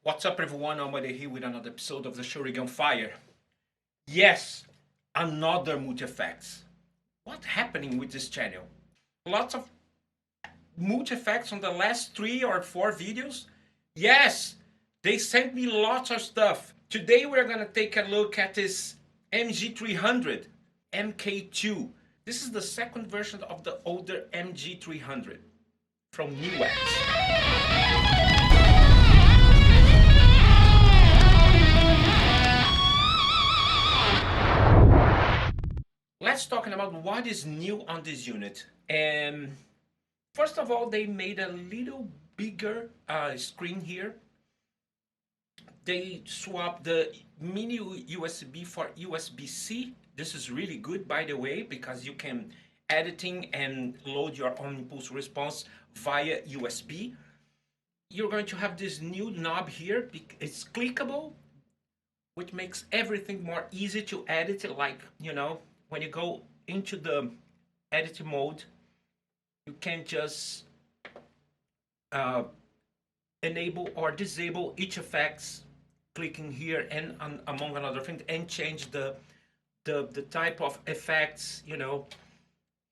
What's up everyone, I'm here with another episode of the Shuriken Fire. Yes, another multi-effects. What's happening with this channel? Lots of multi-effects on the last 3 or 4 videos? Yes, they sent me lots of stuff. Today we're gonna take a look at this MG-300 MK2. This is the second version of the older MG-300 from Newax. Let's talk about what is new on this unit. And first of all, they made a little bigger screen here. They swapped the mini USB for USB-C. This is really good, by the way, because you can editing and load your own impulse response via USB. You're going to have this new knob here. It's clickable, which makes everything more easy to edit. Like, you know, when you go into the edit mode, you can just enable or disable each effects, clicking here and among other things, and change the type of effects. You know,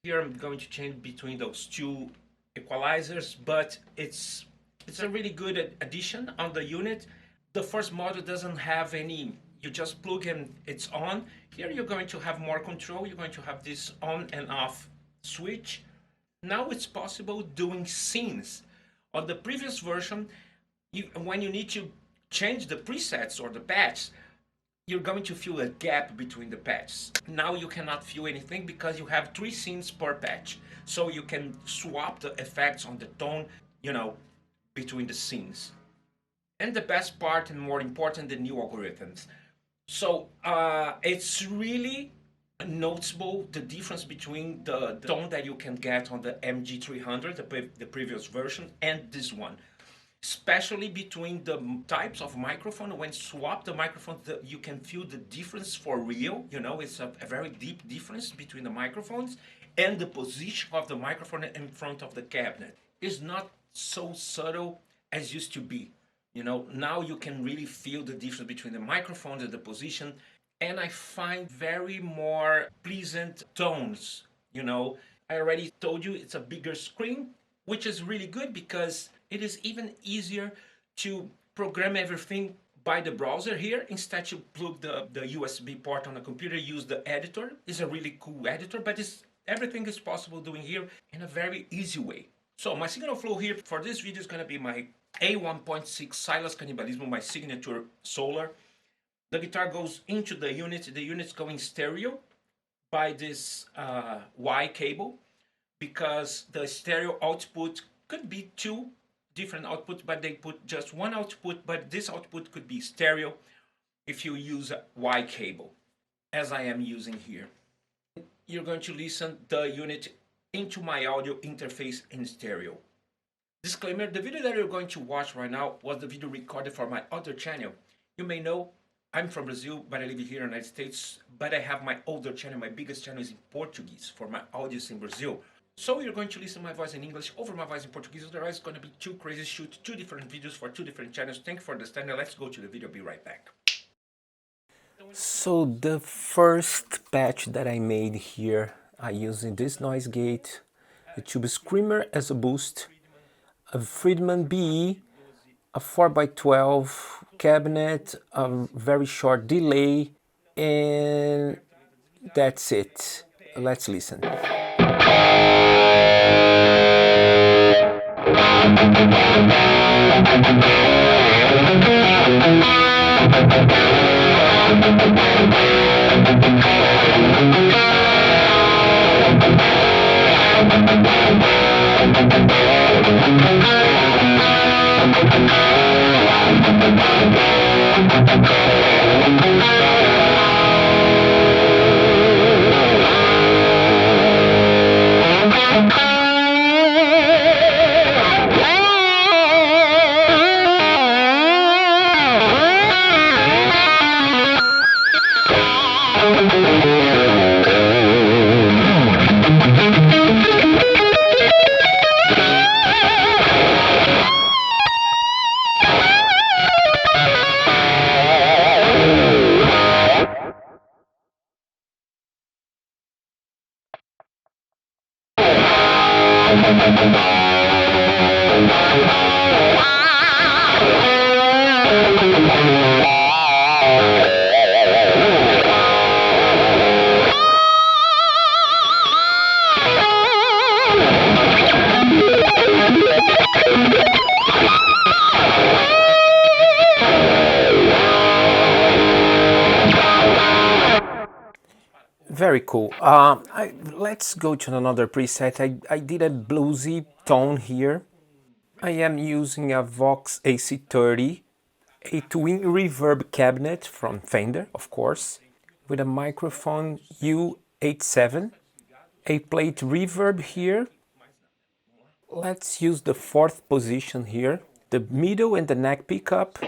here I'm going to change between those two equalizers, but it's a really good addition on the unit. The first model doesn't have any. You just plug in, it's on. Here you're going to have more control. You're going to have this on and off switch. Now it's possible doing scenes. On the previous version, when you need to change the presets or the patch, you're going to feel a gap between the patches. Now you cannot feel anything because you have 3 scenes per patch. So you can swap the effects on the tone, you know, between the scenes. And the best part, and more important, the new algorithms. So it's really noticeable the difference between the tone that you can get on the MG-300, the previous version, and this one. Especially between the types of microphone. When swap the microphone, you can feel the difference for real. You know, it's a very deep difference between the microphones, and the position of the microphone in front of the cabinet is not so subtle as used to be. You know, now you can really feel the difference between the microphones and the position. And I find very more pleasant tones. You know, I already told you it's a bigger screen, which is really good because it is even easier to program everything by the browser here. Instead you plug the USB port on the computer, use the editor. It's a really cool editor, but everything is possible doing here in a very easy way. So my signal flow here for this video is going to be my A1.6 Silas Cannibalismo, my signature solar. The guitar goes into the unit. The unit's going stereo by this Y cable, because the stereo output could be 2 different outputs, but they put just 1 output. But this output could be stereo if you use a Y cable, as I am using here. You're going to listen the unit into my audio interface in stereo. Disclaimer, the video that you're going to watch right now was the video recorded for my other channel. You may know I'm from Brazil, but I live here in the United States. But I have my older channel, my biggest channel is in Portuguese for my audience in Brazil. So you're going to listen to my voice in English over my voice in Portuguese. Otherwise it's going to be too crazy, shoot 2 different videos for 2 different channels. Thank you for understanding. Let's go to the video, be right back. So the first patch that I made here, I using this noise gate, a tube screamer as a boost, a Friedman BE, a 4x12 cabinet, a very short delay, and that's it. Let's listen. Very cool. Let's go to another preset. I did a bluesy tone here. I am using a Vox AC30, a twin reverb cabinet from Fender, of course, with a microphone U87, a plate reverb here. Let's use the fourth position here, the middle and the neck pickup.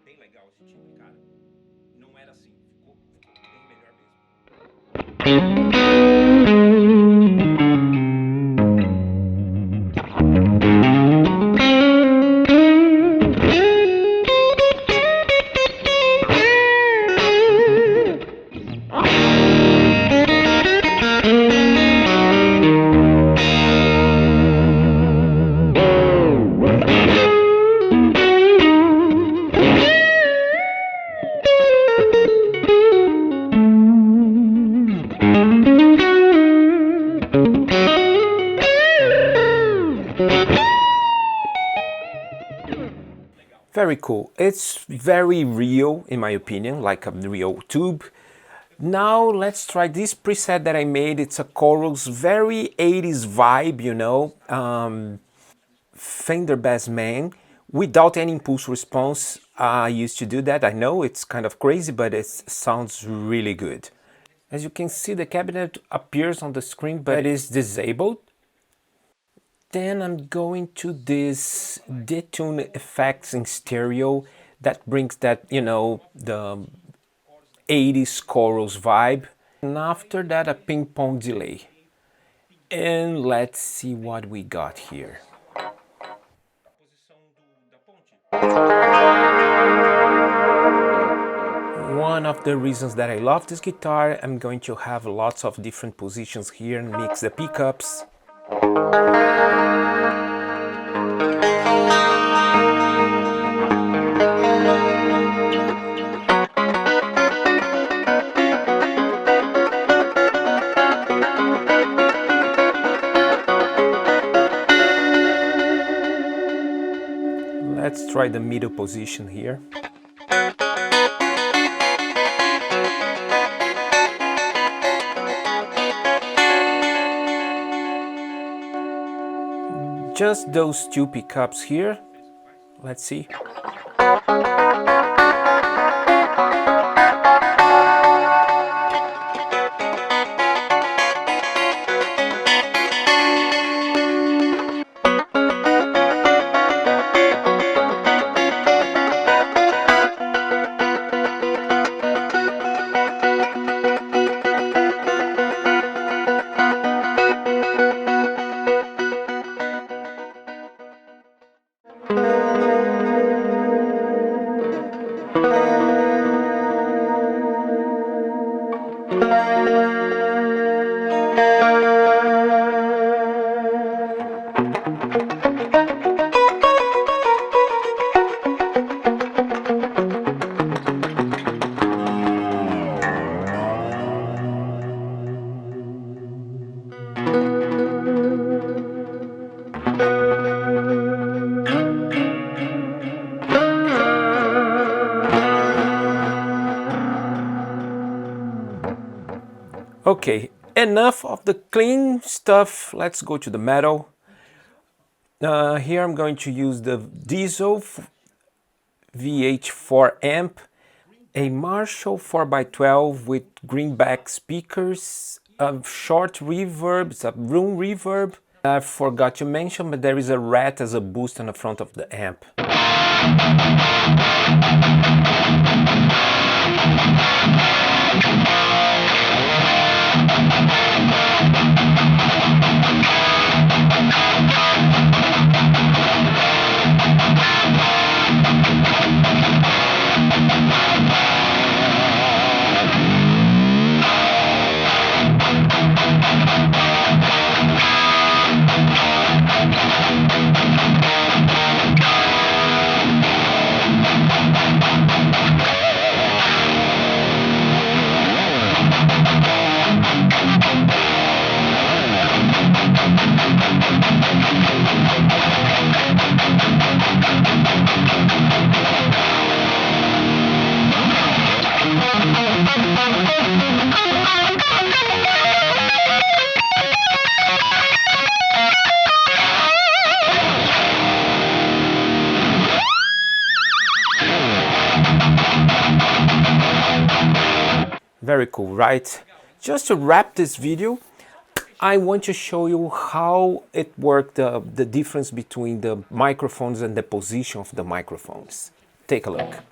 Bem legal esse timbre, cara. Não era assim, ficou bem melhor mesmo. Very cool. It's very real, in my opinion, like a real tube. Now let's try this preset that I made. It's a chorus, very 80s vibe, you know, Fender Bassman, without any impulse response. I used to do that. I know it's kind of crazy, but it sounds really good. As you can see, the cabinet appears on the screen, but it is disabled. Then I'm going to this detune effects in stereo that brings that, you know, the 80s chorus vibe. And after that, a ping pong delay. And let's see what we got here. One of the reasons that I love this guitar, I'm going to have lots of different positions here and mix the pickups. Let's try the middle position here. Just those two pickups here. Let's see. Okay, enough of the clean stuff. Let's go to the metal. Here I'm going to use the Diesel VH4 amp, a Marshall 4x12 with greenback speakers, a short reverb, it's a room reverb. I forgot to mention, but there is a rat as a boost on the front of the amp. Very cool, right? Just to wrap this video, I want to show you how it worked, the difference between the microphones and the position of the microphones. Take a look.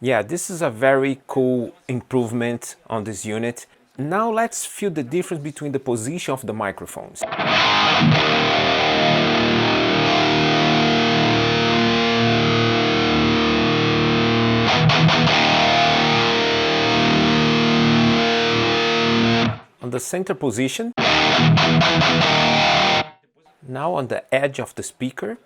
Yeah, this is a very cool improvement on this unit. Now let's feel the difference between the position of the microphones. On the center position, now on the edge of the speaker,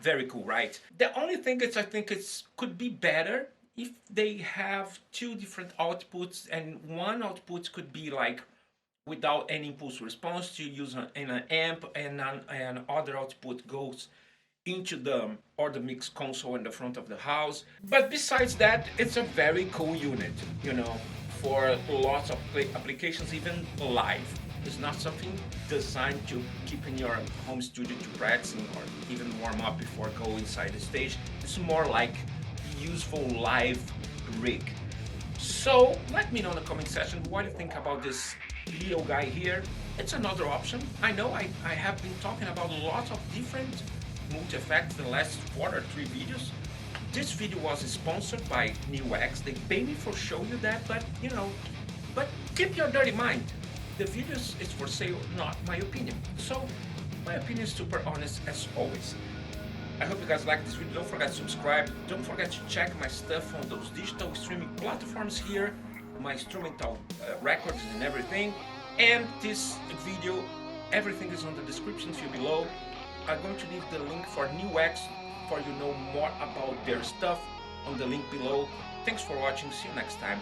Very cool, right? The only thing is I think it's could be better if they have two different outputs, and one output could be like without any impulse response to use in an amp, and other output goes into the mix console in the front of the house. But besides that, it's a very cool unit, you know, for lots of applications, even live. It's not something designed to keep in your home studio to practicing or even warm up before go inside the stage. It's more like useful live rig. So let me know in the comment section what you think about this Leo guy here. It's another option. I know I have been talking about lots of different multi-effects in the last 4 or 3 videos. This video was sponsored by NewX. They pay me for showing you that, but you know, but keep your dirty mind. The video is for sale, not my opinion. So my opinion is super honest as always. I hope you guys like this video. Don't forget to subscribe. Don't forget to check my stuff on those digital streaming platforms here, my instrumental records and everything. And this video, everything is on the description field below. I'm going to leave the link for NewX for you know more about their stuff on the link below. Thanks for watching. See you next time.